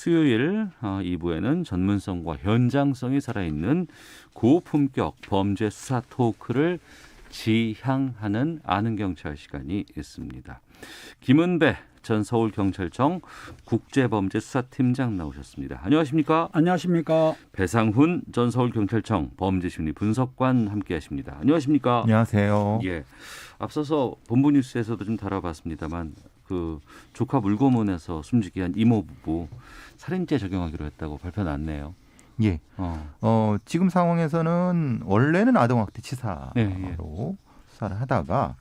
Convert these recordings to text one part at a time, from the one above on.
수요일 2부에는 전문성과 현장성이 살아있는 고품격 범죄 수사 토크를 지향하는 아는 경찰 시간이 있습니다. 김은배 전 서울경찰청 국제범죄수사팀장 나오셨습니다. 안녕하십니까? 안녕하십니까? 배상훈 전 서울경찰청 범죄심리분석관 함께하십니다. 안녕하십니까? 안녕하세요. 예, 앞서서 본부 뉴스에서도 좀 다뤄봤습니다만 그 조카 물고문에서 숨지게 한 이모 부부 살인죄 적용하기로 했다고 발표 났네요. 예. 지금 상황에서는 원래는 아동학대 치사로 수사를 하다가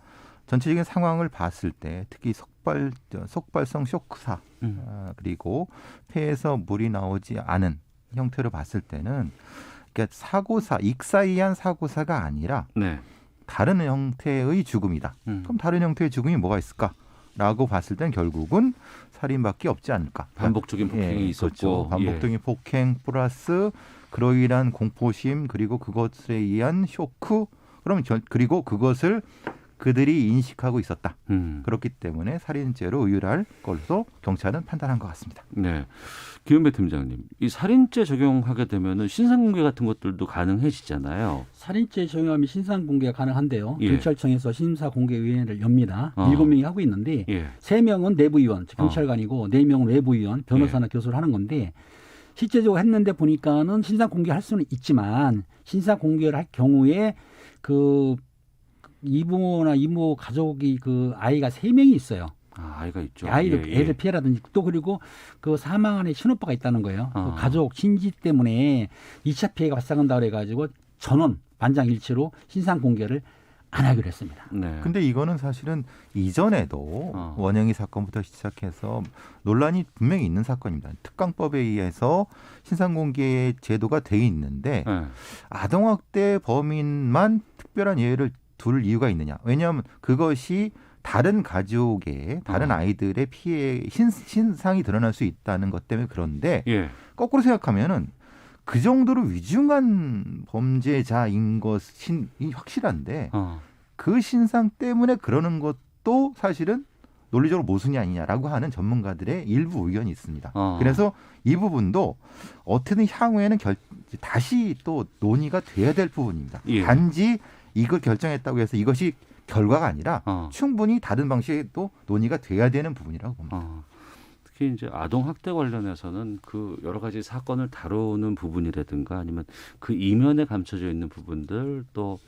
전체적인 상황을 봤을 때 특히 속발성 쇼크사 그리고 폐에서 물이 나오지 않은 형태로 봤을 때는 그러니까 사고사, 익사에 의한 사고사가 아니라 다른 형태의 죽음이다. 그럼 다른 형태의 죽음이 뭐가 있을까라고 봤을 때는 결국은 살인밖에 없지 않을까. 반복적인 폭행이 있었고. 그렇죠. 반복적인 폭행 플러스 그로 인한 공포심 그리고 그것에 의한 쇼크 그리고 그것을 그들이 인식하고 있었다. 그렇기 때문에 살인죄로 의율할 것으로 경찰은 판단한 것 같습니다. 네, 김은배 팀장님, 이 살인죄 적용하게 되면은 신상공개 같은 것들도 가능해지잖아요. 살인죄 적용하면 신상공개가 가능한데요. 예. 경찰청에서 심사공개위원회를 엽니다. 7명이 하고 있는데 예. 3명은 내부위원, 경찰관이고 4명은 외부위원, 변호사나 교수를 하는 건데 실제적으로 했는데 보니까는 신상공개할 수는 있지만 신상공개를 할 경우에 그 이부모나 이모 가족이 그 아이가 3명이 있어요. 아이가 있죠. 애들 피해라든지 또 그리고 그 사망 안에 친오빠가 있다는 거예요. 그 가족 친지 때문에 2차 피해가 발생한다 그래가지고 전원 만장일치로 신상 공개를 안 하기로 했습니다. 네. 근데 이거는 사실은 이전에도 원영이 사건부터 시작해서 논란이 분명히 있는 사건입니다. 특강법에 의해서 신상공개 제도가 돼 있는데 아동학대 범인만 특별한 예외를 둘 이유가 있느냐. 왜냐하면 그것이 다른 가족의 다른 아이들의 피해 신상이 드러날 수 있다는 것 때문에 그런데 거꾸로 생각하면은 그 정도로 위중한 범죄자인 것이 확실한데 그 신상 때문에 그러는 것도 사실은 논리적으로 모순이 아니냐라고 하는 전문가들의 일부 의견이 있습니다. 그래서 이 부분도 어떻게든 향후에는 다시 또 논의가 돼야 될 부분입니다. 단지 이걸 결정했다고 해서 이것이 결과가 아니라 충분히 다른 방식의 또 논의가 돼야 되는 부분이라고 봅니다. 특히 이제 아동 학대 관련해서는 그 여러 가지 사건을 다루는 부분이라든가 아니면 그 이면에 감춰져 있는 부분들 또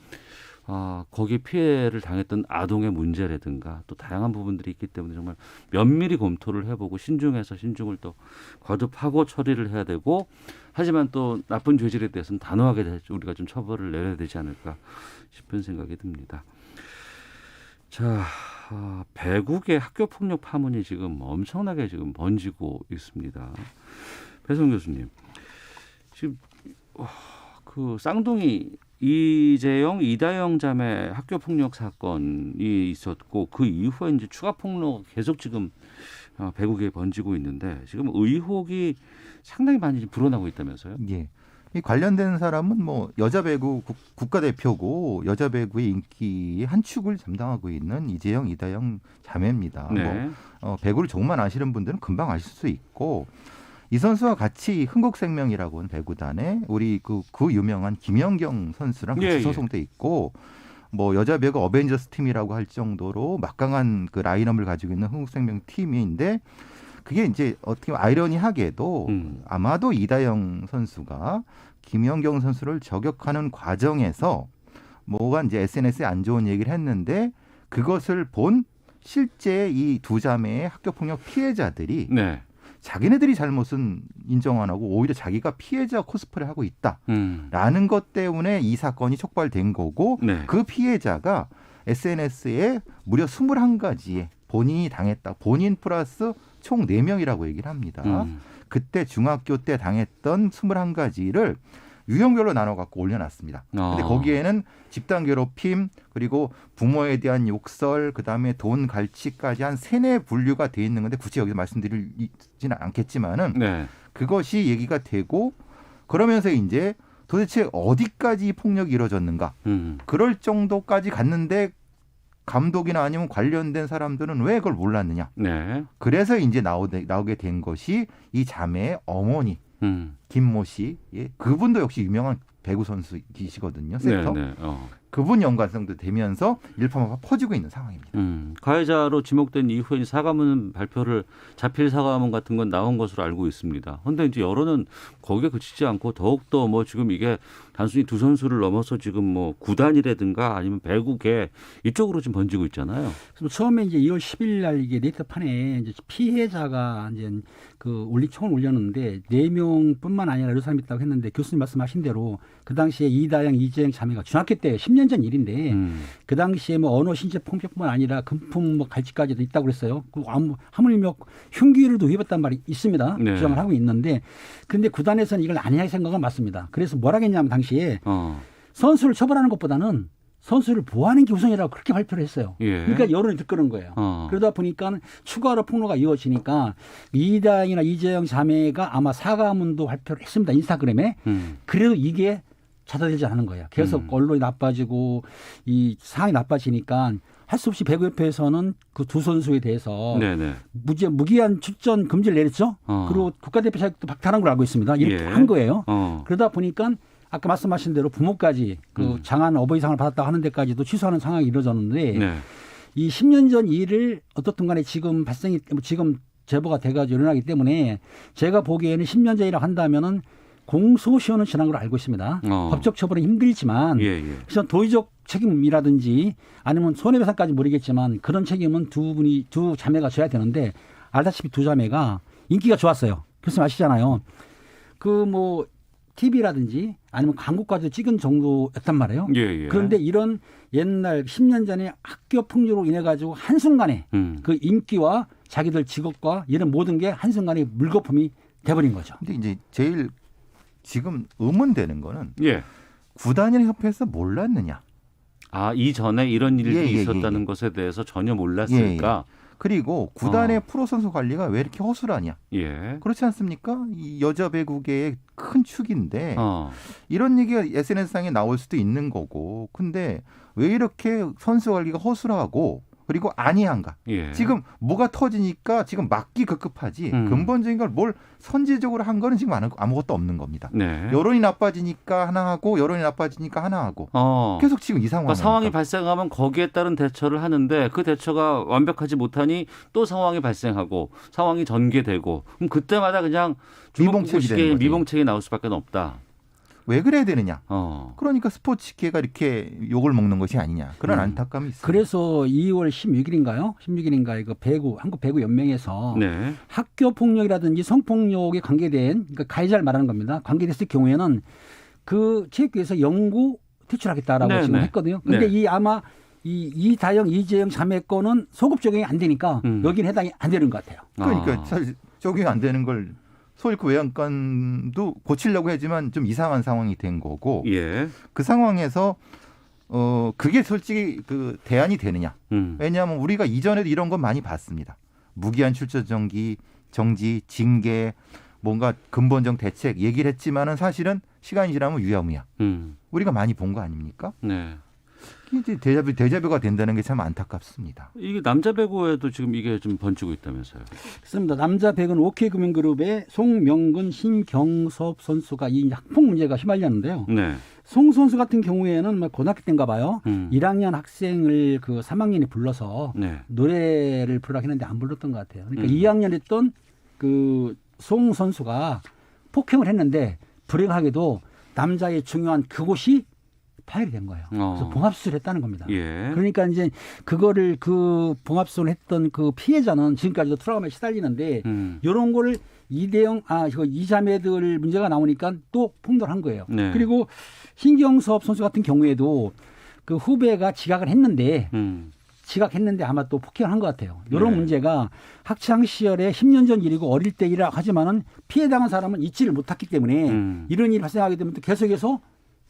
거기 피해를 당했던 아동의 문제라든가 또 다양한 부분들이 있기 때문에 정말 면밀히 검토를 해보고 신중해서 신중을 또 거듭하고 처리를 해야 되고 하지만 또 나쁜 죄질에 대해서는 단호하게 우리가 좀 처벌을 내려야 되지 않을까 싶은 생각이 듭니다. 자, 배국의 학교폭력 파문이 지금 엄청나게 지금 번지고 있습니다. 배성 교수님, 지금 그 쌍둥이 이재영, 이다영 자매 학교폭력 사건이 있었고 그 이후에 이제 추가 폭력 계속 지금 배국에 번지고 있는데 지금 의혹이 상당히 많이 불어나고 있다면서요? 예. 이 관련된 사람은 뭐 여자 배구 국가대표고 여자 배구의 인기의 한 축을 담당하고 있는 이재영, 이다영 자매입니다. 배구를 조금만 아시는 분들은 금방 아실 수 있고 이 선수와 같이 흥국생명이라고 하는 배구단에 우리 그 유명한 김연경 선수랑 같이 소송돼 있고 뭐 여자 배구 어벤져스 팀이라고 할 정도로 막강한 그 라인업을 가지고 있는 흥국생명 팀인데 그게 이제 어떻게 아이러니하게도 아마도 이다영 선수가 김연경 선수를 저격하는 과정에서 뭐가 이제 SNS에 안 좋은 얘기를 했는데 그것을 본 실제 이 두 자매의 학교폭력 피해자들이 자기네들이 잘못은 인정 안 하고 오히려 자기가 피해자 코스프레 하고 있다라는 것 때문에 이 사건이 촉발된 거고 그 피해자가 SNS에 무려 21가지의 본인이 당했다. 본인 플러스 총 4명이라고 얘기를 합니다. 그때 중학교 때 당했던 21가지를 유형별로 나눠갖고 올려놨습니다. 근데 거기에는 집단 괴롭힘 그리고 부모에 대한 욕설 그다음에 돈 갈취까지 한 3-4 분류가 돼 있는 건데 굳이 여기서 말씀드리지는 않겠지만은 그것이 얘기가 되고 그러면서 이제 도대체 어디까지 폭력이 이루어졌는가 그럴 정도까지 갔는데 감독이나 아니면 관련된 사람들은 왜 그걸 몰랐느냐. 네. 그래서 이제 나오게 된 것이 이 자매의 어머니 김모 씨, 예, 그분도 역시 유명한 배구 선수이시거든요. 세터. 네, 네. 그분 연관성도 되면서 일파만파 퍼지고 있는 상황입니다. 가해자로 지목된 이후에 사과문 발표를 자필 사과문 같은 건 나온 것으로 알고 있습니다. 그런데 이제 여론은 거기에 그치지 않고 더욱더 뭐 지금 이게 단순히 두 선수를 넘어서 지금 뭐 구단이라든가 아니면 배구계 이쪽으로 지금 번지고 있잖아요. 그래서 처음에 이제 2월 10일 날 이게 네이트판에 이제 피해자가 이제 그 총을 올렸는데 4명뿐만 아니라 여러 사람이 있다고 했는데 교수님 말씀하신 대로 그 당시에 이다영, 이재영 자매가 중학교 때 10년 전 일인데 그 당시에 뭐 언어 신체 폭력뿐만 아니라 금품 뭐 갈취까지도 있다고 그랬어요. 그 하물며 흉기를 도입했단 말이 있습니다. 네. 주장을 하고 있는데 근데 구단에서는 이걸 아니할 생각은 맞습니다. 그래서 뭐라 했냐면 당시에 선수를 처벌하는 것보다는 선수를 보호하는 게 우선이라고 그렇게 발표를 했어요. 예. 그러니까 여론이 들끓는 거예요. 그러다 보니까 추가로 폭로가 이어지니까 이다영이나 이재영 자매가 아마 사과문도 발표를 했습니다. 인스타그램에. 그래도 이게 찾아들지 않는 거예요. 계속 언론이 나빠지고 이 상황이 나빠지니까 할 수 없이 배구협회에서는 그 두 선수에 대해서 네네. 무기한 출전 금지를 내렸죠. 그리고 국가대표 자격도 박탈한 걸 알고 있습니다. 이렇게 한 거예요. 그러다 보니까 아까 말씀하신 대로 부모까지 그 장한 어버이상을 받았다고 하는 데까지도 취소하는 상황이 이루어졌는데 네. 이 10년 전 일을 어떻든 간에 지금 지금 제보가 돼가지고 일어나기 때문에 제가 보기에는 10년 전이라고 한다면은 공소시효는 지난 걸로 알고 있습니다. 법적 처벌은 힘들지만 그래서 도의적 책임이라든지 아니면 손해배상까지 모르겠지만 그런 책임은 두 자매가 져야 되는데 알다시피 두 자매가 인기가 좋았어요. 교수님 아시잖아요. 그 뭐 TV라든지 아니면 광고까지 찍은 정도였단 말이에요. 그런데 이런 옛날 10년 전에 학교 폭력으로 인해 가지고 한순간에 그 인기와 자기들 직업과 이런 모든 게 한순간에 물거품이 돼버린 거죠. 근데 이제 제일 지금 의문되는 거는 예. 구단이나 협회에서 몰랐느냐. 아, 이전에 이런 일이 있었다는 것에 대해서 전혀 몰랐을까? 그리고 구단의 프로 선수 관리가 왜 이렇게 허술하냐. 예. 그렇지 않습니까? 이 여자 배구계의 큰 축인데 이런 얘기가 SNS상에 나올 수도 있는 거고. 근데 왜 이렇게 선수 관리가 허술하고 그리고 안이한가. 지금 뭐가 터지니까 지금 막기 급급하지 근본적인 걸 뭘 선제적으로 한 거는 지금 아무것도 없는 겁니다. 네. 여론이 나빠지니까 하나 하고 여론이 나빠지니까 하나 하고 계속 지금 이 상황. 그러니까 상황이 발생하면 거기에 따른 대처를 하는데 그 대처가 완벽하지 못하니 또 상황이 발생하고 상황이 전개되고 그럼 그때마다 그냥 미봉책이 나올 수밖에 없다. 왜 그래야 되느냐. 그러니까 스포츠계가 이렇게 욕을 먹는 것이 아니냐. 그런 안타까움이 있습니다. 그래서 2월 16일인가요? 그 한국 배구 연맹에서 네. 학교 폭력이라든지 성폭력에 관계된 그러니까 가해자를 말하는 겁니다. 관계됐을 경우에는 그 체육계에서 영구 퇴출하겠다라고 지금 했거든요. 그런데 아마 이다영, 이재영 자매 건은 소급 적용이 안 되니까 여기는 해당이 안 되는 것 같아요. 그러니까 사실 적용이 안 되는 걸 서울구 외양간도 고치려고 했지만 좀 이상한 상황이 된 거고 그 상황에서 그게 솔직히 그 대안이 되느냐. 왜냐하면 우리가 이전에도 이런 건 많이 봤습니다. 무기한 출전 정지, 징계, 뭔가 근본적 대책 얘기를 했지만은 사실은 시간이 지나면 유야무야. 우리가 많이 본 거 아닙니까? 네. 이제 대자뷰가 된다는 게 참 안타깝습니다. 이게 남자 배구에도 지금 이게 좀 번지고 있다면서요? 그렇습니다. 남자 배구는 OK금융그룹의 송명근, 신경섭 선수가 이 학폭 문제가 휘말렸는데요. 네. 송 선수 같은 경우에는 고등학교 때인가 봐요. 1학년 학생을 그 3학년이 불러서 노래를 부르라고 했는데 안 불렀던 것 같아요. 그러니까 2학년 했던 그 송 선수가 폭행을 했는데 불행하게도 남자의 중요한 그곳이 파열이 된 거예요. 그래서 봉합수술을 했다는 겁니다. 그러니까 이제 그거를 그 봉합수술을 했던 그 피해자는 지금까지도 트라우마에 시달리는데 이런 거를 이 자매들 문제가 나오니까 또 폭로한 거예요. 그리고 신경섭 선수 같은 경우에도 그 후배가 지각을 했는데 아마 또 폭행을 한 것 같아요. 이런 문제가 학창 시절에 10년 전 일이고 어릴 때 일이라 하지만은 피해당한 사람은 잊지를 못했기 때문에 이런 일이 발생하게 되면 또 계속해서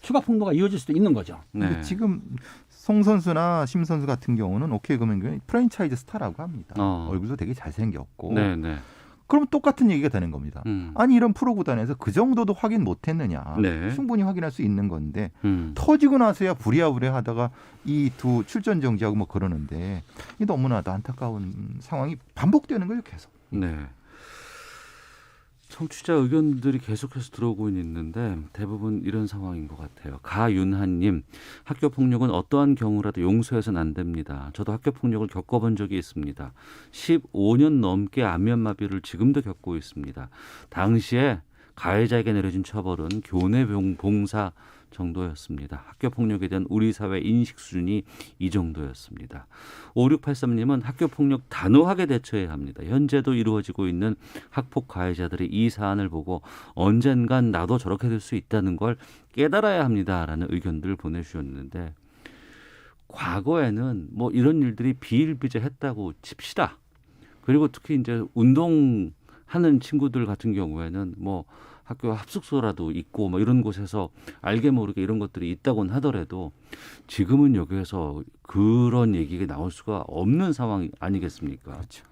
추가 폭로가 이어질 수도 있는 거죠. 근데 지금 송 선수나 심 선수 같은 경우는 OK금융그룹 프랜차이즈 스타라고 합니다. 얼굴도 되게 잘생겼고 그럼 똑같은 얘기가 되는 겁니다. 아니 이런 프로 구단에서 그 정도도 확인 못했느냐. 네. 충분히 확인할 수 있는 건데 터지고 나서야 부랴부랴 하다가 이 두 출전 정지하고 뭐 그러는데 이 너무나도 안타까운 상황이 반복되는 거예요 계속. 네. 청취자 의견들이 계속해서 들어오고 있는데 대부분 이런 상황인 것 같아요. 가윤하님, 학교 폭력은 어떠한 경우라도 용서해서는 안 됩니다. 저도 학교 폭력을 겪어본 적이 있습니다. 15년 넘게 안면마비를 지금도 겪고 있습니다. 당시에 가해자에게 내려진 처벌은 교내 봉사 정도였습니다. 학교 폭력에 대한 우리 사회 인식 수준이 이 정도였습니다. 5683님은 학교 폭력 단호하게 대처해야 합니다. 현재도 이루어지고 있는 학폭 가해자들이 이 사안을 보고 언젠간 나도 저렇게 될 수 있다는 걸 깨달아야 합니다라는 의견들을 보내주셨는데 과거에는 뭐 이런 일들이 비일비재했다고 칩시다. 그리고 특히 이제 운동하는 친구들 같은 경우에는 뭐 학교 합숙소라도 있고 뭐 이런 곳에서 알게 모르게 이런 것들이 있다고는 하더라도 지금은 여기에서 그런 얘기가 나올 수가 없는 상황 아니겠습니까? 그렇죠.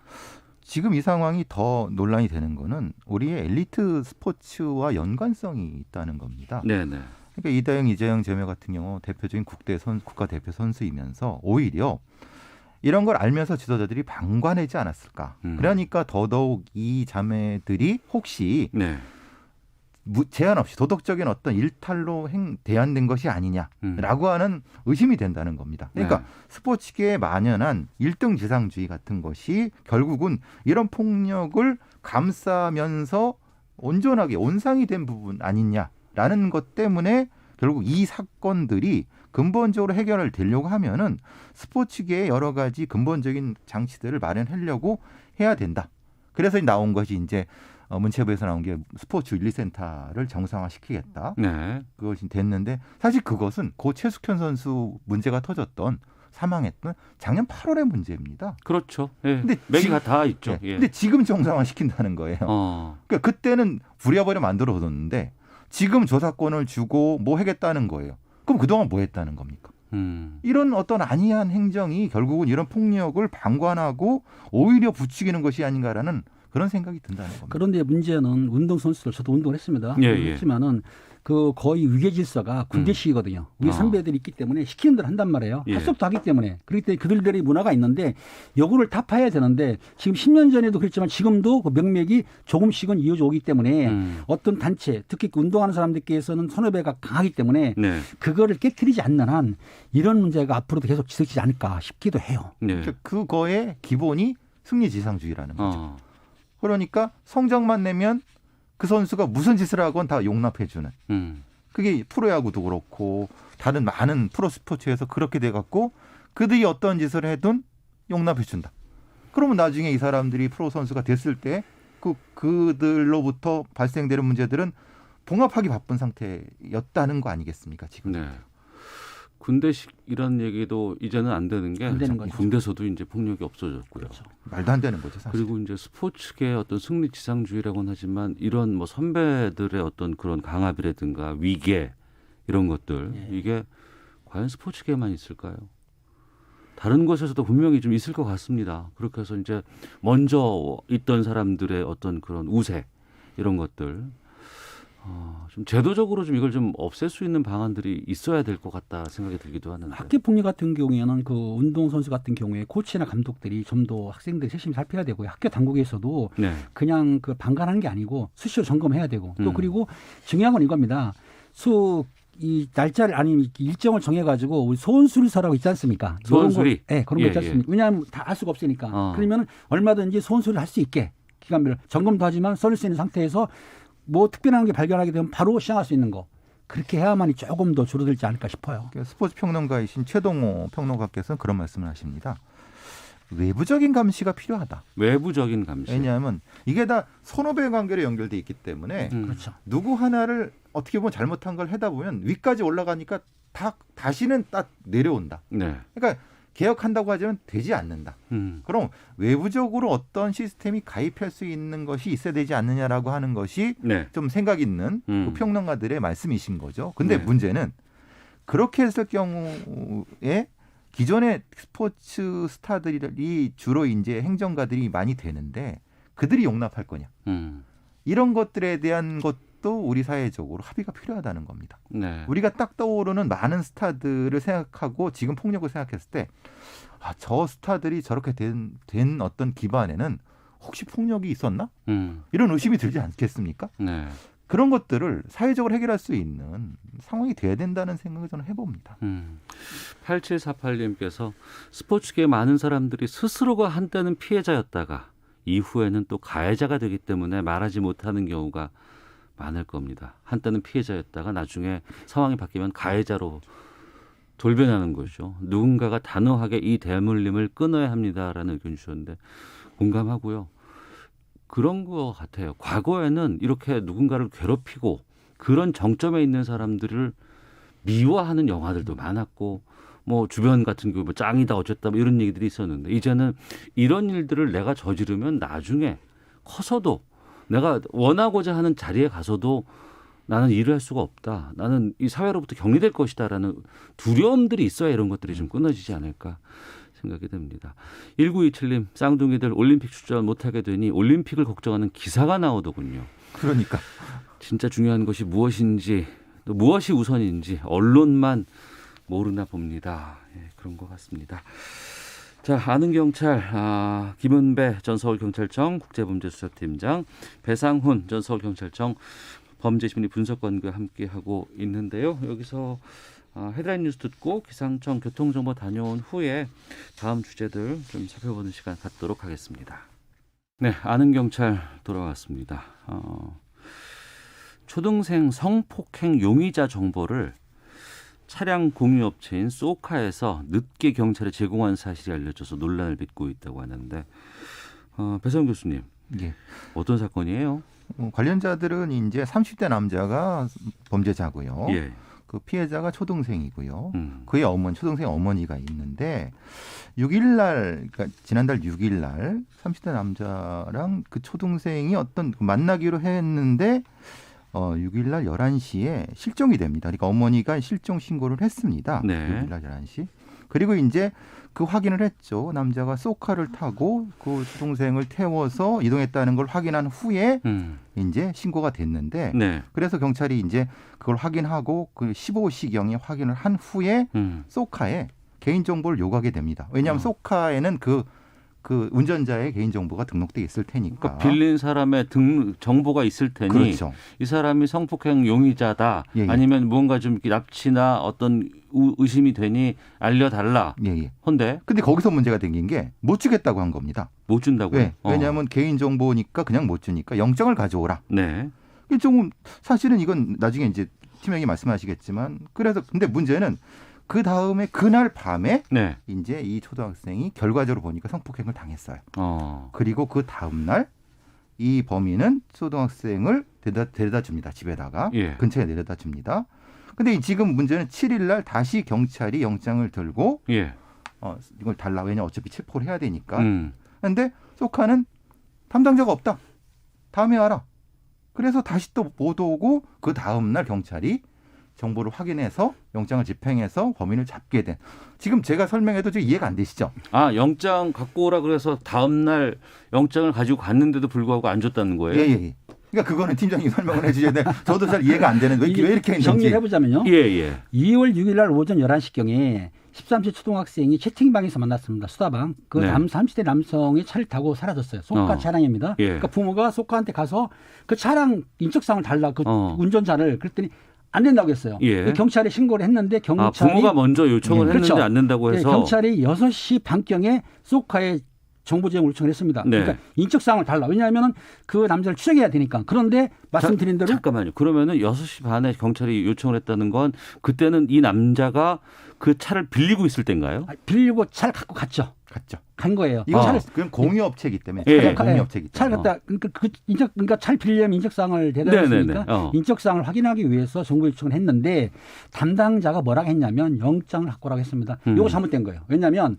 지금 이 상황이 더 논란이 되는 거는 우리의 엘리트 스포츠와 연관성이 있다는 겁니다. 네네. 그러니까 이다영, 이재영 자매 같은 경우 대표적인 국가대표 선수이면서 오히려 이런 걸 알면서 지도자들이 방관하지 않았을까. 그러니까 더더욱 이 자매들이 혹시 네. 제한 없이 도덕적인 어떤 일탈로 대안된 것이 아니냐라고 하는 의심이 된다는 겁니다. 그러니까 네. 스포츠계에 만연한 일등 지상주의 같은 것이 결국은 이런 폭력을 감싸면서 온전하게 온상이 된 부분 아니냐라는 것 때문에 결국 이 사건들이 근본적으로 해결을 되려고 하면은 스포츠계의 여러 가지 근본적인 장치들을 마련하려고 해야 된다. 그래서 나온 것이 이제 문체부에서 나온 게 스포츠 윤리센터를 정상화시키겠다. 네. 그것이 됐는데 사실 그것은 고 최숙현 선수 문제가 터졌던 사망했던 작년 8월의 문제입니다. 그렇죠. 예. 근데 맥이가 다 있죠. 예. 예. 근데 지금 정상화시킨다는 거예요. 그러니까 그때는 부랴부랴 만들어뒀는데 지금 조사권을 주고 뭐 하겠다는 거예요. 그럼 그동안 뭐 했다는 겁니까? 이런 어떤 안이한 행정이 결국은 이런 폭력을 방관하고 오히려 부추기는 것이 아닌가라는 그런 생각이 든다는 겁니다. 그런데 문제는 운동선수들, 저도 운동을 했습니다. 예, 예. 했지만은 그 거의 위계질서가 군대식이거든요. 위에 선배들이 있기 때문에 시키는 대로 한단 말이에요. 예. 합석도 하기 때문에. 그렇기 때문에 그들의 문화가 있는데 요구를 타파해야 되는데 지금 10년 전에도 그랬지만 지금도 그 명맥이 조금씩은 이어져 오기 때문에 어떤 단체, 특히 운동하는 사람들께서는 선후배가 강하기 때문에 네. 그거를 깨트리지 않는 한 이런 문제가 앞으로도 계속 지속되지 않을까 싶기도 해요. 네. 그러니까 그거의 기본이 승리지상주의라는 거죠. 그러니까 성적만 내면 그 선수가 무슨 짓을 하건 다 용납해주는. 그게 프로야구도 그렇고 다른 많은 프로 스포츠에서 그렇게 돼갖고 그들이 어떤 짓을 해도 용납해준다. 그러면 나중에 이 사람들이 프로 선수가 됐을 때 그들로부터 발생되는 문제들은 봉합하기 바쁜 상태였다는 거 아니겠습니까 지금? 네. 군대식 이런 얘기도 이제는 안 되는 게 안 되는 거죠. 군대에서도 이제 폭력이 없어졌고요. 그렇죠. 말도 안 되는 거죠 사실. 그리고 이제 스포츠계의 어떤 승리 지상주의라고는 하지만 이런 뭐 선배들의 어떤 그런 강압이라든가 위계 이런 것들 이게 과연 스포츠계에만 있을까요? 다른 곳에서도 분명히 좀 있을 것 같습니다. 그렇게 해서 이제 먼저 있던 사람들의 어떤 그런 우세 이런 것들 좀 제도적으로 좀 이걸 좀 없앨 수 있는 방안들이 있어야 될 것 같다 생각이 들기도 하는데. 학교 폭력 같은 경우에는 그 운동 선수 같은 경우에 코치나 감독들이 좀 더 학생들이 세심히 살펴야 되고요. 학교 당국에서도 네. 그냥 그 방관하는 게 아니고 수시로 점검해야 되고 또 그리고 중요한 건 이겁니다. 이 날짜를 아니면 일정을 정해가지고 우리 소원수리서라고 있지 않습니까? 소원수리. 네, 그런 거 있지 않습니까? 왜냐하면 다 알 수가 없으니까. 그러면 얼마든지 소원수리를 할 수 있게 기간별로 점검도 하지만 써낼 수 있는 상태에서 뭐 특별한 게 발견하게 되면 바로 시행할 수 있는 거. 그렇게 해야만이 조금 더 줄어들지 않을까 싶어요. 스포츠 평론가이신 최동호 평론가께서는 그런 말씀을 하십니다. 외부적인 감시가 필요하다. 외부적인 감시. 왜냐하면 이게 다 선후배 관계로 연결돼 있기 때문에 그렇죠. 누구 하나를 어떻게 보면 잘못한 걸 하다 보면 위까지 올라가니까 다시는 딱 내려온다. 네. 그러니까 개혁한다고 하지만 되지 않는다. 그럼 외부적으로 어떤 시스템이 가입할 수 있는 것이 있어야 되지 않느냐라고 하는 것이 네. 좀 생각 있는 그 평론가들의 말씀이신 거죠. 근데 네. 문제는 그렇게 했을 경우에 기존의 스포츠 스타들이 주로 이제 행정가들이 많이 되는데 그들이 용납할 거냐. 이런 것들에 대한 것도 우리 사회적으로 합의가 필요하다는 겁니다. 네. 우리가 딱 떠오르는 많은 스타들을 생각하고 지금 폭력을 생각했을 때 저 스타들이 저렇게 된 어떤 기반에는 혹시 폭력이 있었나? 이런 의심이 들지 않겠습니까? 네. 그런 것들을 사회적으로 해결할 수 있는 상황이 돼야 된다는 생각을 저는 해봅니다. 8748님께서 스포츠계 많은 사람들이 스스로가 한때는 피해자였다가 이후에는 또 가해자가 되기 때문에 말하지 못하는 경우가 많을 겁니다. 한때는 피해자였다가 나중에 상황이 바뀌면 가해자로 돌변하는 거죠. 누군가가 단호하게 이 대물림을 끊어야 합니다라는 의견 주셨는데 공감하고요. 그런 것 같아요. 과거에는 이렇게 누군가를 괴롭히고 그런 정점에 있는 사람들을 미워하는 영화들도 많았고 뭐 주변 같은 경우 뭐 짱이다 어쨌다 뭐 이런 얘기들이 있었는데 이제는 이런 일들을 내가 저지르면 나중에 커서도 내가 원하고자 하는 자리에 가서도 나는 일을 할 수가 없다. 나는 이 사회로부터 격리될 것이다라는 두려움들이 있어야 이런 것들이 좀 끊어지지 않을까 생각이 됩니다. 1927님 쌍둥이들 올림픽 출전 못하게 되니 올림픽을 걱정하는 기사가 나오더군요. 그러니까. 진짜 중요한 것이 무엇인지 또 무엇이 우선인지 언론만 모르나 봅니다. 예, 그런 것 같습니다. 자, 아는 경찰 김은배 전 서울경찰청 국제범죄수사팀장, 배상훈 전 서울경찰청 범죄심리 분석관과 함께하고 있는데요. 여기서 헤드라인 뉴스 듣고 기상청 교통정보 다녀온 후에 다음 주제들 좀 살펴보는 시간 갖도록 하겠습니다. 네, 아는 경찰 돌아왔습니다. 초등생 성폭행 용의자 정보를 차량 공유업체인 쏘카에서 늦게 경찰에 제공한 사실이 알려져서 논란을 빚고 있다고 하는데 배성 교수님, 예. 어떤 사건이에요? 관련자들은 이제 30대 남자가 범죄자고요. 예. 그 피해자가 초등생이고요. 그의 초등생 어머니가 있는데 6일날, 그러니까 지난달 6일날 30대 남자랑 그 초등생이 어떤 만나기로 했는데 6일날 11시에 실종이 됩니다. 그러니까 어머니가 실종 신고를 했습니다. 네. 6일날 11시. 그리고 이제 그 확인을 했죠. 남자가 쏘카를 타고 그 초등생을 태워서 이동했다는 걸 확인한 후에 이제 신고가 됐는데 네. 그래서 경찰이 이제 그걸 확인하고 그 15시경에 확인을 한 후에 쏘카에 개인정보를 요구하게 됩니다. 왜냐하면 쏘카에는 그 운전자의 개인정보가 등록돼 있을 테니까. 그러니까 빌린 사람의 정보가 있을 테니 그렇죠. 이 사람이 성폭행 용의자다. 예, 예. 아니면 뭔가 좀 납치나 어떤 의심이 되니 알려달라. 예. 헌데 근데 거기서 문제가 생긴 게 못 주겠다고 한 겁니다. 못 준다고요? 왜? 왜냐하면 개인정보니까 그냥 못 주니까 영장을 가져오라. 네. 이게 좀 사실은 이건 나중에 이제 팀장이 말씀하시겠지만 그래서 근데 문제는 그 다음에 그날 밤에 네. 이제 이 초등학생이 결과적으로 보니까 성폭행을 당했어요. 그리고 그 다음 날 이 범인은 초등학생을 데려다 줍니다. 집에다가 예. 근처에 내려다 줍니다. 근데 지금 문제는 7일 날 다시 경찰이 영장을 들고 예. 이걸 달라. 왜냐 어차피 체포를 해야 되니까. 그런데 쏘카는 담당자가 없다. 다음에 와라. 그래서 다시 또 못 오고 그 다음 날 경찰이 정보를 확인해서 영장을 집행해서 범인을 잡게 된. 지금 제가 설명해도 좀 이해가 안 되시죠? 영장 갖고 오라 그래서 다음 날 영장을 가지고 갔는데도 불구하고 안 줬다는 거예요? 예. 그러니까 그거는 팀장님 설명을 해주셔야 돼. 저도 잘 이해가 안 되는데 왜 이렇게 했는지. 정리를 해보자면요. 예. 2월 6일 날 오전 11시경에 13세 초등학생이 채팅방에서 만났습니다. 수다방. 그 네. 30대 남성이 차를 타고 사라졌어요. 쏘카 차량입니다. 예. 그러니까 부모가 쏘카한테 가서 그 차량 인적사항을 달라. 그 운전자를. 그랬더니 안 된다고 했어요. 예. 경찰에 신고를 했는데 경찰이 부모가 먼저 요청을 했는데 그렇죠. 안 된다고 해서 경찰이 6시 반경에 쏘카에 정보 제공을 요청을 했습니다. 네. 그러니까 인적사항을 달라. 왜냐하면 그 남자를 추적해야 되니까. 그런데 말씀드린 대로 잠깐만요. 그러면은 6시 반에 경찰이 요청을 했다는 건 그때는 이 남자가 그 차를 빌리고 있을 때인가요? 빌리고 차를 갖고 갔죠. 간 거예요. 이거 차를 그건 공유업체이기 때문에 예. 공유업체이기 때문에 차를 갖다 그러니까 차를 빌리려면 인적사항을 대달했으니까 인적사항을 확인하기 위해서 정보 요청을 했는데 담당자가 뭐라고 했냐면 영장을 갖고 오라고 했습니다. 이거 잘못된 거예요. 왜냐하면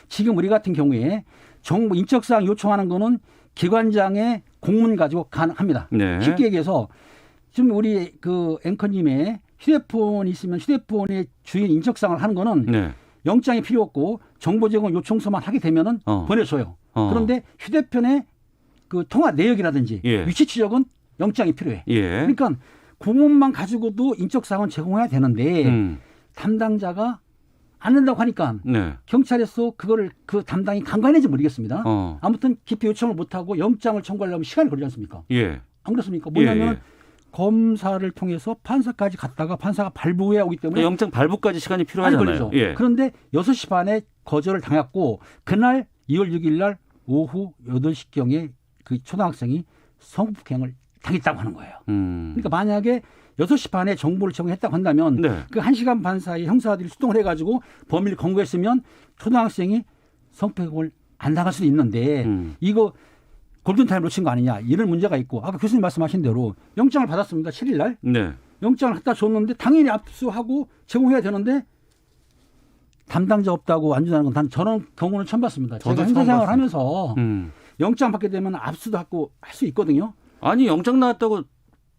지금 우리 같은 경우에 정보 인적사항 요청하는 거는 기관장의 공문 가지고 가능합니다. 네. 쉽게 얘기해서 지금 우리 그 앵커님의 휴대폰이 있으면 휴대폰의 주인 인적사항을 하는 거는 네. 영장이 필요 없고 정보 제공 요청서만 하게 되면은 보내줘요. 그런데 휴대폰에 그 통화 내역이라든지 예. 위치 추적은 영장이 필요해. 예. 그러니까 공문만 가지고도 인적 사항은 제공해야 되는데 담당자가 안 된다고 하니까 네. 경찰에서 그거를 그 담당이 간과했는지 모르겠습니다. 어. 아무튼 기피 요청을 못하고 영장을 청구하려면 시간이 걸리지 않습니까? 예. 안 그렇습니까? 뭐냐면 예, 예. 검사를 통해서 판사까지 갔다가 판사가 발부해 오기 때문에 그러니까 영장 발부까지 시간이 많이 필요하잖아요. 걸리죠. 예. 그런데 6시 반에 거절을 당했고 그날 2월 6일 날 오후 8시경에 그 초등학생이 성폭행을 당했다고 하는 거예요. 그러니까 만약에 6시 반에 정보를 제공했다고 한다면 네. 그 1시간 반 사이에 형사들이 수동을 해가지고 범인을 검거했으면 초등학생이 성폭행을 안 당할 수도 있는데 이거 골든타임 놓친 거 아니냐 이런 문제가 있고 아까 교수님 말씀하신 대로 영장을 받았습니다. 7일 날. 네. 영장을 갖다 줬는데 당연히 압수하고 제공해야 되는데 담당자 없다고 안 준다는 건 단 저런 경우는 처음 봤습니다. 저도 제가 처음 행사생활 봤어요. 하면서 영장 받게 되면 압수도 하고 할 수 있거든요. 아니 영장 나왔다고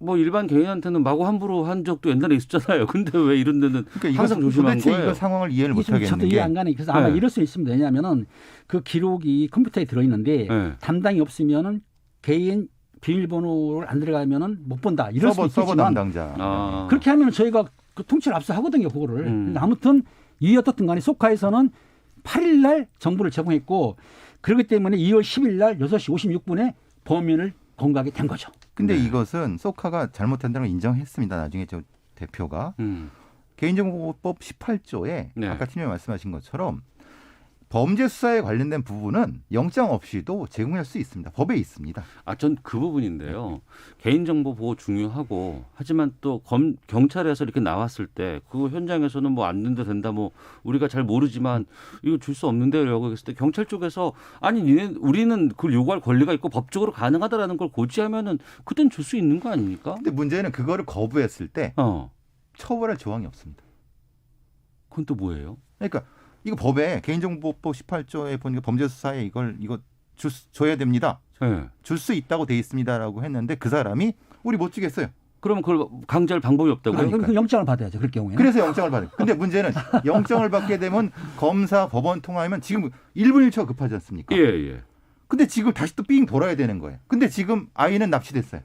뭐 일반 개인한테는 마구 함부로 한 적도 옛날에 있었잖아요. 근데 왜 이런 데는 그러니까 항상 조심한 도대체 거예요. 이거 상황을 이해를 못 저도 하겠는 이해 게 안 가네. 그래서 아마 네. 이럴 수 있습니다. 왜냐하면은 그 기록이 컴퓨터에 들어있는데 네. 담당이 없으면은 개인 비밀번호를 안 들어가면은 못 본다. 이럴 수 서버 있겠지만 담당자. 아. 그렇게 하면 저희가 그 통째로 압수하거든요. 그거를. 음. 근데 아무튼 이 어떻든 간에 소카에서는 8일 날 정보를 제공했고 그렇기 때문에 2월 10일 날 6시 56분에 범인을 검거하게 된 거죠. 근데 네. 이것은 소카가 잘못한다는 걸 인정했습니다. 나중에 저 대표가 개인정보법 18조에 네. 아까 팀장님 말씀하신 것처럼 범죄 수사에 관련된 부분은 영장 없이도 제공할 수 있습니다. 법에 있습니다. 아, 전 그 부분인데요. 개인정보 보호 중요하고 하지만 또 경찰에서 이렇게 나왔을 때 그 현장에서는 뭐 안 된다 된다 뭐 우리가 잘 모르지만 이거 줄 수 없는데요라고 했을 때 경찰 쪽에서 아니 우리는 그걸 요구할 권리가 있고 법적으로 가능하다라는 걸 고지하면은 그땐 줄 수 있는 거 아닙니까? 근데 문제는 그거를 거부했을 때 처벌할 조항이 없습니다. 그건 또 뭐예요? 그러니까 이거 법에 개인정보법 18조에 보니까 범죄 수사에 이거 줘야 됩니다. 네. 줄 수 있다고 돼 있습니다라고 했는데 그 사람이 우리 못 주겠어요. 그러면 그걸 강제할 방법이 없다고요? 아니, 그럼 그 영장을 받아야죠. 그럴 경우에는. 그래서 영장을 받아요. 근데 문제는 영장을 받게 되면 검사, 법원 통하면 지금 1분 1초가 급하지 않습니까? 예, 예. 근데 지금 다시 또 삥 돌아야 되는 거예요. 근데 지금 아이는 납치됐어요.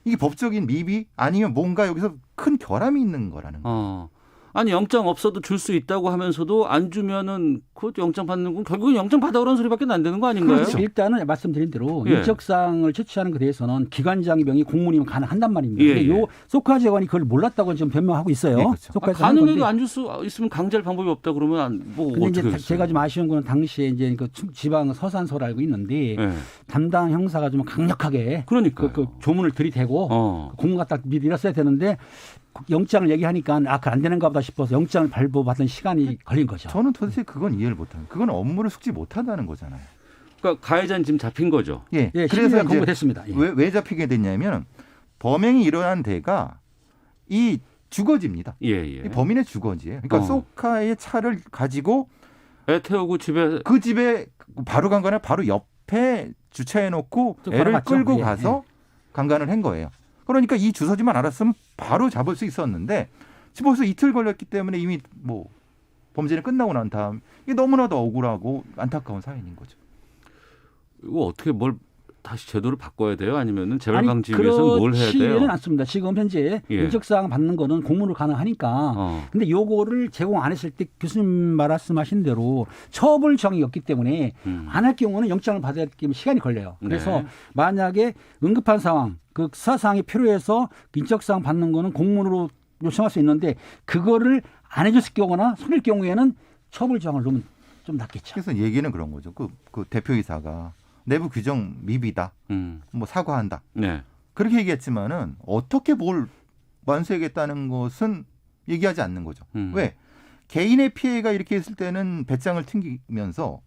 이게 법적인 미비 아니면 뭔가 여기서 큰 결함이 있는 거라는 거예요. 아니 영장 없어도 줄 수 있다고 하면서도 안 주면은 그 영장 받는 건 결국은 영장 받아오라는 소리밖에 안 되는 거 아닌가요? 그렇죠. 일단은 말씀드린 대로 예. 인적사항을 채취하는 것에 대해서는 기관장의 명의 공문이면 가능한단 말입니다. 예, 근데 예. 요 소카 재관이 그걸 몰랐다고 지금 변명하고 있어요. 예, 그렇죠. 소카에서 하는 가능해도 건데. 안 줄 수 있으면 강제할 방법이 없다 그러면 뭐 근데 어떻게 이제 하겠어요? 제가 좀 아쉬운 거는 당시에 이제 그 지방 서산서를 알고 있는데 예. 담당 형사가 좀 강력하게 그러니까요. 그 조문을 들이대고 공문 갖다 미리 잃었어야 되는데 영장을 얘기하니까 그거 안 되는가 보다 싶어서 영장을 발부받은 시간이 걸린 거죠. 저는 도대체 그건 이해를 못합니다. 그건 업무를 숙지 못한다는 거잖아요. 그러니까 가해자는 지금 잡힌 거죠. 예. 예, 그래서 이제 검거됐습니다. 예. 왜 잡히게 됐냐면 범행이 일어난 데가 이 주거지입니다. 예, 예. 이 범인의 주거지예요. 그러니까 소카의 차를 가지고 애 태우고 집에 그 집에 바로 간 거는 바로 옆에 주차해 놓고 또 애를 걸어갔죠. 끌고 예, 가서 강간을 한 거예요. 그러니까 이 주소지만 알았으면 바로 잡을 수 있었는데 집어서 이틀 걸렸기 때문에 이미 뭐 범죄는 끝나고 난 다음 이게 너무나도 억울하고 안타까운 사연인 거죠. 이거 어떻게 뭘 다시 제도를 바꿔야 돼요? 아니면은 재발 방지 위해서는 뭘 해야 돼요? 그렇지는 않습니다. 지금 현재 예. 인적사항 받는 거는 공문으로 가능하니까. 근데 요거를 제공 안 했을 때 교수님 말씀하신 대로 처벌 정이 없기 때문에 안 할 경우는 영장을 받아야 되면 시간이 걸려요. 그래서 네. 만약에 응급한 상황, 그 수사 사항이 필요해서 인적사항 받는 거는 공문으로 요청할 수 있는데 그거를 안 해줬을 경우나 속일 경우에는 처벌 조항을 넣으면 좀 낫겠죠. 그래서 얘기는 그런 거죠. 그 대표이사가 내부 규정 미비다. 뭐 사과한다. 네. 그렇게 얘기했지만은 어떻게 뭘 완수하겠다는 것은 얘기하지 않는 거죠. 왜? 개인의 피해가 이렇게 있을 때는 배짱을 튕기면서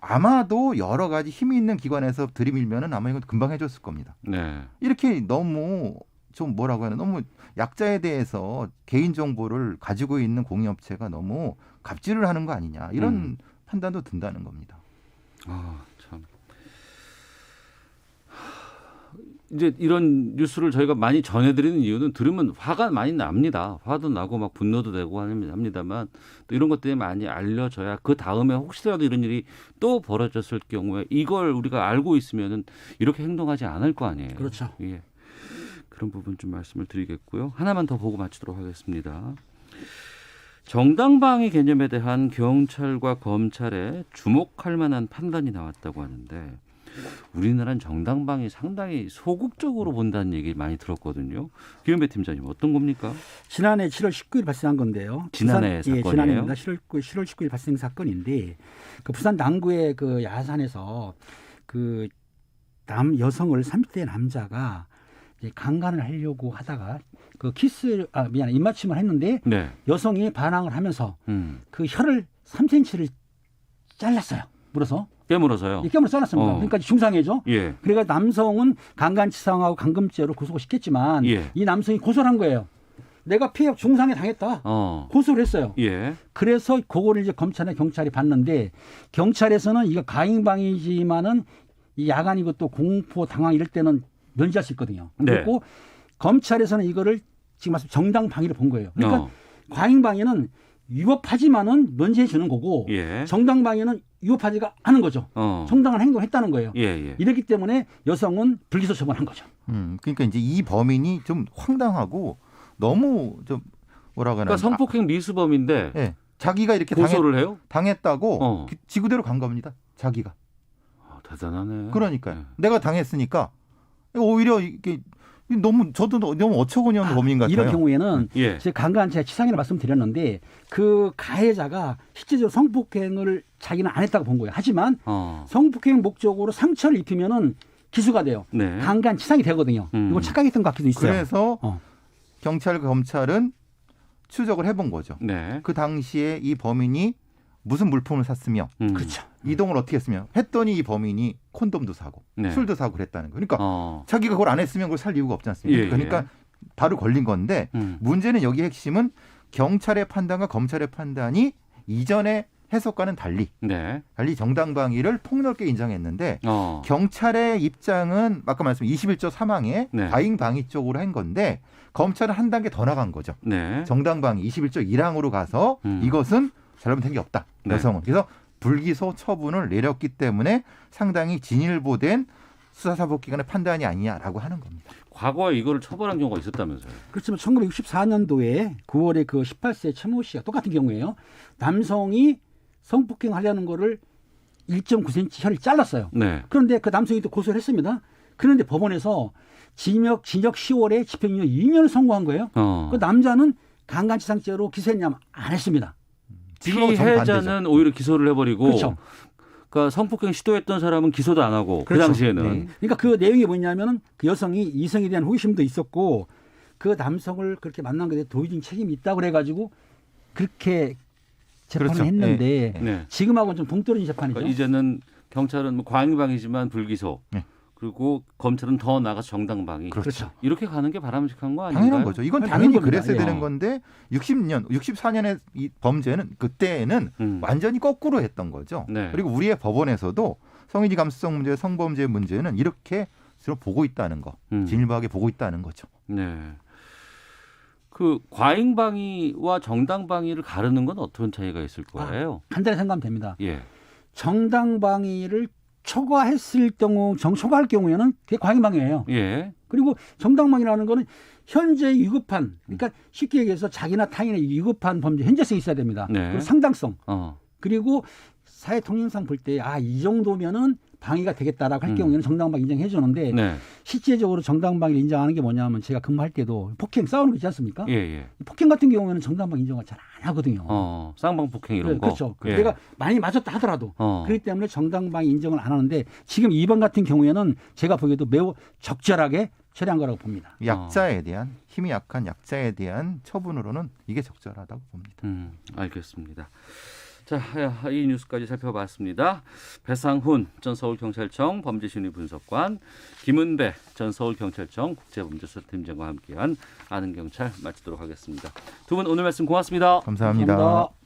아마도 여러 가지 힘이 있는 기관에서 들이밀면은 아마 이건 금방 해줬을 겁니다. 네. 이렇게 너무 좀 뭐라고 하나 너무 약자에 대해서 개인 정보를 가지고 있는 공유업체가 너무 갑질을 하는 거 아니냐 이런 판단도 든다는 겁니다. 아, 참. 이제 이런 뉴스를 저희가 많이 전해드리는 이유는 들으면 화가 많이 납니다. 화도 나고 막 분노도 되고 합니다만 또 이런 것들이 많이 알려져야 그 다음에 혹시라도 이런 일이 또 벌어졌을 경우에 이걸 우리가 알고 있으면은 이렇게 행동하지 않을 거 아니에요. 그렇죠. 예. 그런 부분 좀 말씀을 드리겠고요. 하나만 더 보고 마치도록 하겠습니다. 정당방위 개념에 대한 경찰과 검찰의 주목할 만한 판단이 나왔다고 하는데 우리나라는 정당방위 상당히 소극적으로 본다는 얘기 많이 들었거든요. 김은배 팀장님 어떤 겁니까? 지난해 7월 19일 발생한 건데요. 지난해 부산, 사건이에요? 지난해입니다. 7월 19일 발생 사건인데 그 부산 남구의 그 야산에서 그 여성을 30대 남자가 이제 강간을 하려고 하다가 그 입맞춤을 했는데 네. 여성이 반항을 하면서 그 혀를 3cm를 잘랐어요. 물어서. 깨물어서요. 깨물어 잘랐습니다. 그러니까 중상해죠. 예. 그러니까 남성은 강간치상하고 감금죄로 구속을 시켰지만 예. 이 남성이 고소를 한 거예요. 내가 피해 중상해 당했다. 고소를 했어요. 예. 그래서 그거를 이제 검찰에 경찰이 봤는데 경찰에서는 이거 가행방이지만은 이 야간이고 또 공포 당황 이럴 때는 면제할 수 있거든요. 네. 그리고 검찰에서는 이거를 지금 말씀 정당방위로 본 거예요. 그러니까 과잉방위는 위법하지만은 면제해 주는 거고 예. 정당방위는 위법하지가 않은 거죠. 정당한 행동을 했다는 거예요. 예. 이렇기 때문에 여성은 불기소 처분한 거죠. 그러니까 이제 이 범인이 좀 황당하고 너무 좀 뭐라 그러나. 그러니까 성폭행 미수범인데 예. 자기가 이렇게 고소를 해요? 당했다고 지구대로 간 겁니다. 자기가. 대단하네. 그러니까요. 네. 내가 당했으니까 오히려 이게 저도 너무 어처구니없는 범인 같아요. 이런 경우에는 예. 제가 강간 제가 치상이라 말씀드렸는데 그 가해자가 실제적으로 성폭행을 자기는 안 했다고 본 거예요. 하지만 성폭행 목적으로 상처를 입히면은 기소가 돼요. 네. 강간 치상이 되거든요. 이거 착각했던 것 같기도 있어요. 그래서 경찰과 검찰은 추적을 해본 거죠. 네. 그 당시에 이 범인이 무슨 물품을 샀으며 그렇죠. 이동을 어떻게 했으며 했더니 이 범인이 콘돔도 사고 네. 술도 사고 그랬다는 거예요. 그러니까 자기가 그걸 안 했으면 그걸 살 이유가 없지 않습니까? 예. 그러니까 바로 걸린 건데 문제는 여기 핵심은 경찰의 판단과 검찰의 판단이 이전의 해석과는 달리 정당방위를 폭넓게 인정했는데 경찰의 입장은 아까 말씀 21조 3항에 네. 과잉방위 쪽으로 한 건데 검찰은 한 단계 더 나간 거죠. 네. 정당방위 21조 1항으로 가서 이것은 잘못된 게 없다. 여성은. 네. 그래서 불기소 처분을 내렸기 때문에 상당히 진일보된 수사사법기관의 판단이 아니냐라고 하는 겁니다. 과거에 이거를 처벌한 경우가 있었다면서요? 그렇지만 1964년도에 9월에 그 18세 최모 씨가 똑같은 경우에요. 남성이 성폭행하려는 거를 1.9cm 혀를 잘랐어요. 네. 그런데 그 남성이 또 고소를 했습니다. 그런데 법원에서 징역 10개월에 집행유예 2년을 선고한 거예요. 그 남자는 강간치상죄로 기소했냐면 안 했습니다. 피해자는 오히려 기소를 해버리고 그렇죠. 그러니까 성폭행 시도했던 사람은 기소도 안 하고 그렇죠. 그 당시에는. 네. 그러니까 그 내용이 뭐냐면은 그 여성이 이성에 대한 호기심도 있었고 그 남성을 그렇게 만난 것에 도의적 책임이 있다고 그래가지고 그렇게 재판을 그렇죠. 했는데 네. 지금하고는 좀 동떨어진 재판이죠. 그러니까 이제는 경찰은 뭐 과잉방위지만 불기소. 네. 그리고 검찰은 더 나아가서 정당방위. 그렇죠. 이렇게 가는 게 바람직한 거 아닌가요? 당연한 거죠. 이건 당연히 겁니다. 그랬어야 예. 되는 건데 64년의 이 범죄는 그때는 완전히 거꾸로 했던 거죠. 네. 그리고 우리의 법원에서도 성인지 감수성 문제, 성범죄 문제는 이렇게 보고 있다는 거, 진일보하게 보고 있다는 거죠. 네. 그 과잉방위와 정당방위를 가르는 건 어떤 차이가 있을 거예요? 간단히 생각하면 됩니다. 예. 정당방위를 초과했을 경우, 초과할 경우에는 그게 과잉방위예요. 예. 그리고 정당방위라는 거는 현재 위급한, 그러니까 쉽게 얘기해서 자기나 타인의 위급한 범죄 현재성이 있어야 됩니다. 네. 그리고 상당성. 그리고 사회 통념상 볼 때 이 정도면은 방위가 되겠다라고 할 경우에는 정당방위 인정해 주는데 네. 실제적으로 정당방위를 인정하는 게 뭐냐면 제가 근무할 때도 폭행 싸우는 거 있지 않습니까? 예. 폭행 같은 경우에는 정당방위 인정을 잘 안 하거든요. 쌍방폭행 이런 거. 그렇죠. 예. 내가 많이 맞았다 하더라도 그렇기 때문에 정당방위 인정을 안 하는데 지금 이번 같은 경우에는 제가 보기에도 매우 적절하게 처리한 거라고 봅니다. 약자에 대한 힘이 약한 약자에 대한 처분으로는 이게 적절하다고 봅니다. 알겠습니다. 자, 이 뉴스까지 살펴봤습니다. 배상훈 전 서울경찰청 범죄심리분석관, 김은배 전 서울경찰청 국제범죄수사팀장과 함께한 아는 경찰 마치도록 하겠습니다. 두 분 오늘 말씀 고맙습니다. 감사합니다. 감사합니다.